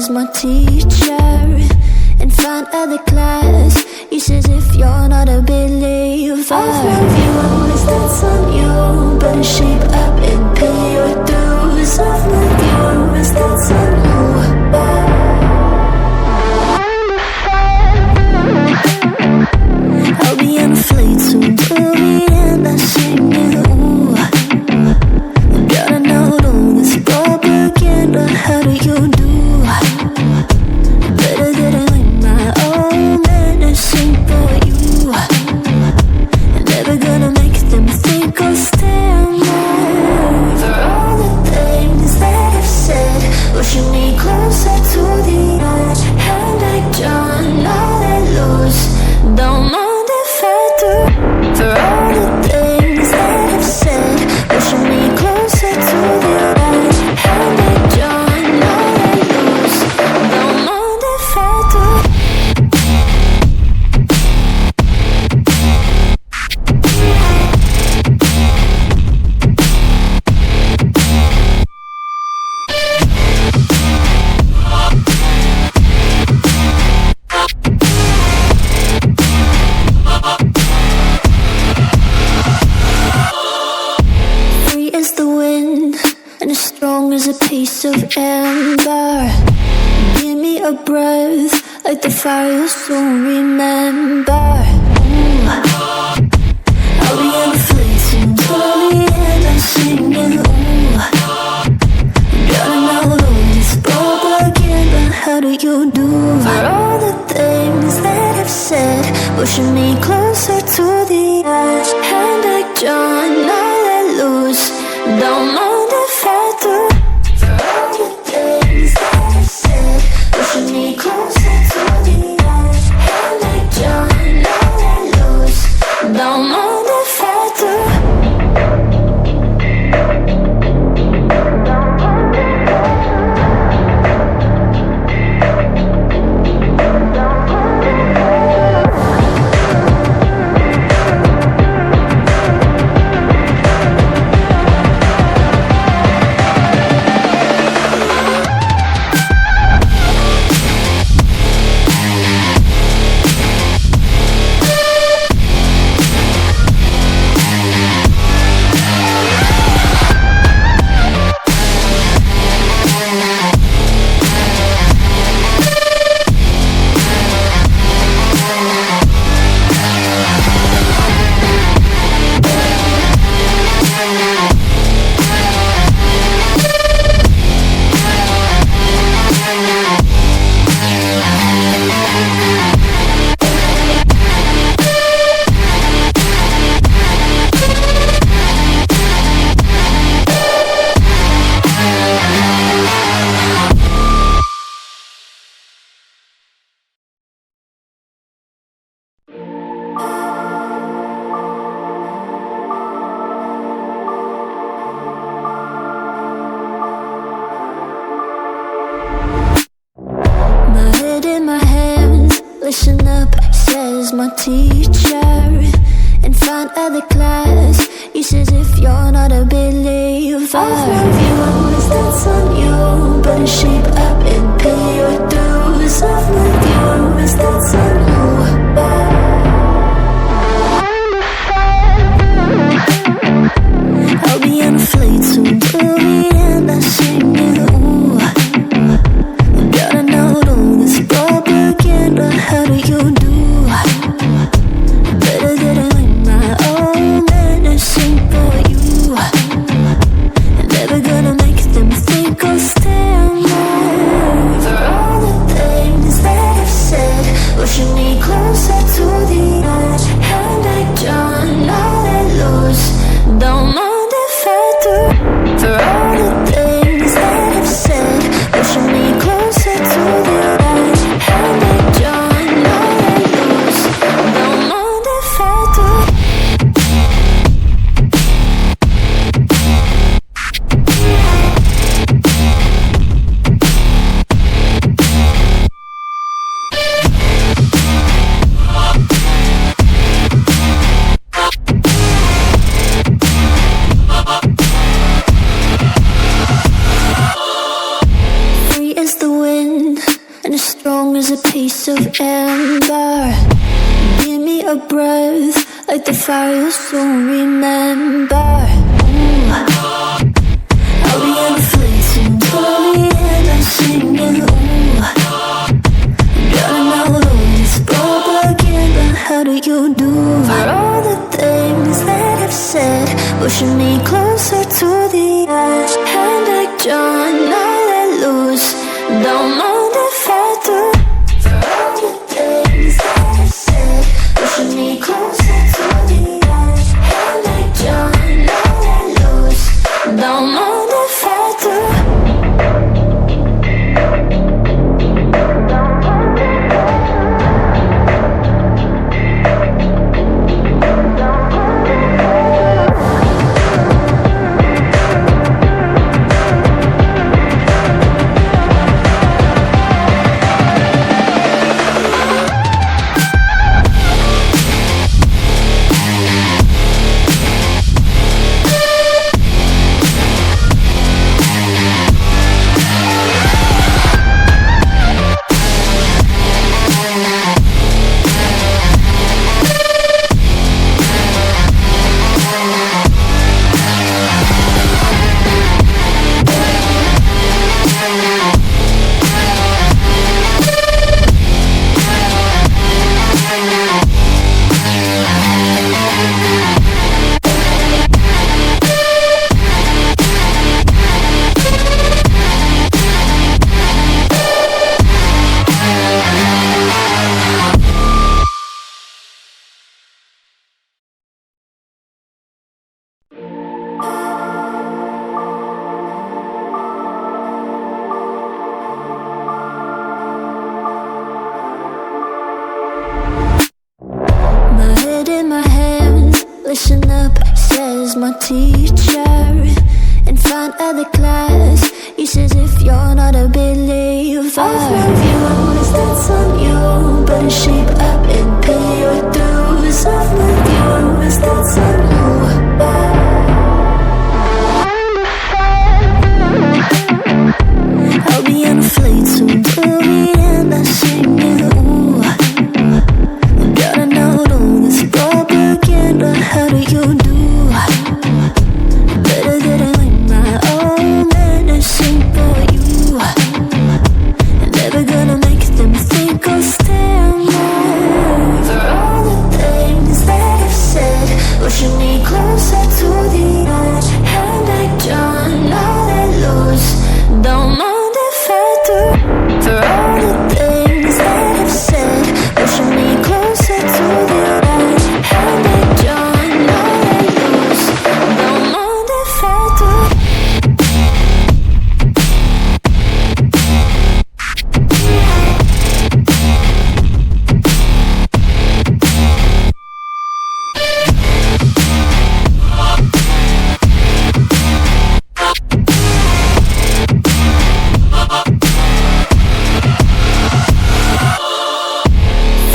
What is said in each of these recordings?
says my teacher in front of the class. He says if you're not a believer, I've loved you, always that's on you. Better shape up and pay your dues. I've loved you, always that's on you. I'll be on a flight soon to the end. I sing you, ooh. Gotta know all this propaganda. How do you do? Better get it with my own medicine for you. I'm never gonna make them think I'll stand there. For all the things that I've said, pushing me closer to the edge. Hand like John, all that loose. Don't mind if I do. For all the things that I've said, pushing me closer to the edge. Hand like John, all that loose. Don't mind if I do. Free as the wind and as strong as a piece of amber. Give me a breath like the fire you'll soon remember. Ooh. I'll be on a flight soon to the end. I'm singing, ooh. Gotta know all this propaganda. How do you do? For all the things that I've said, pushing me closer to the edge. Hand like John, all let loose. Don't mind if I do. For all the things that I've said, pushing me closer to the edge. Hand like John, all let loose. Don't mind if I do. Listen up, says my teacher in front of the class. He says if you're not a believer, I've loved you, always that's on you. Better shape up and pay your dues. I've loved you, always that's on you. I'll be on a flight soon to the end. I sing you, ooh. Gotta know all this propaganda. How do you do? Better get it with my own medicine for you. I'm never gonna make them think I'll stand there. For all wind and as strong as a piece of amber. Give me a breath like the fire you'll soon remember. I'll be in the fleeting glory and I'm singing. Drowning out all this propaganda. How do you do for all the things that I've said, pushing me closer to the edge? Hand like John, I let loose. Don't mind if I do. For all the things that I've said, pushing me closer to the edge. Hand like John, I let loose. Don't mind if I do. Listen up, says my teacher. In front of the class, he says if you're not a believer, I've views, that's on you. Better shape up and pay your dues. I've views, that's on you. I'll be on a flight soon, glory and I'm singing. Gotta know all this propaganda. How do you do? Better that I learn my own medicine for you. Never gonna make them think I'll stand there. For all the things that I've said, pushing me closer to the edge. Hand like John, I'll let loose. Don't mind if I do. For all the things that I've said, pushing me closer to the edge. Hand like John, I'll let loose. Don't mind if I do.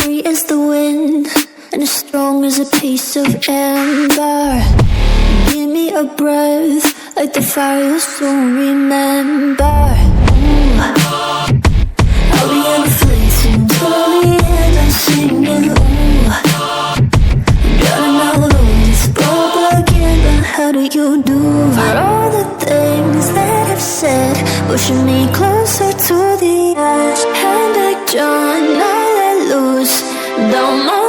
Free as the wind and as strong as a piece of amber. Give me a breath like the fire you'll soon remember. I'll be in the fleeting glory and I'm singing. Drowning out all this propaganda. How do you do? For all the things that I've said, pushing me closer to the edge. Hand like John, I let loose. Don't mind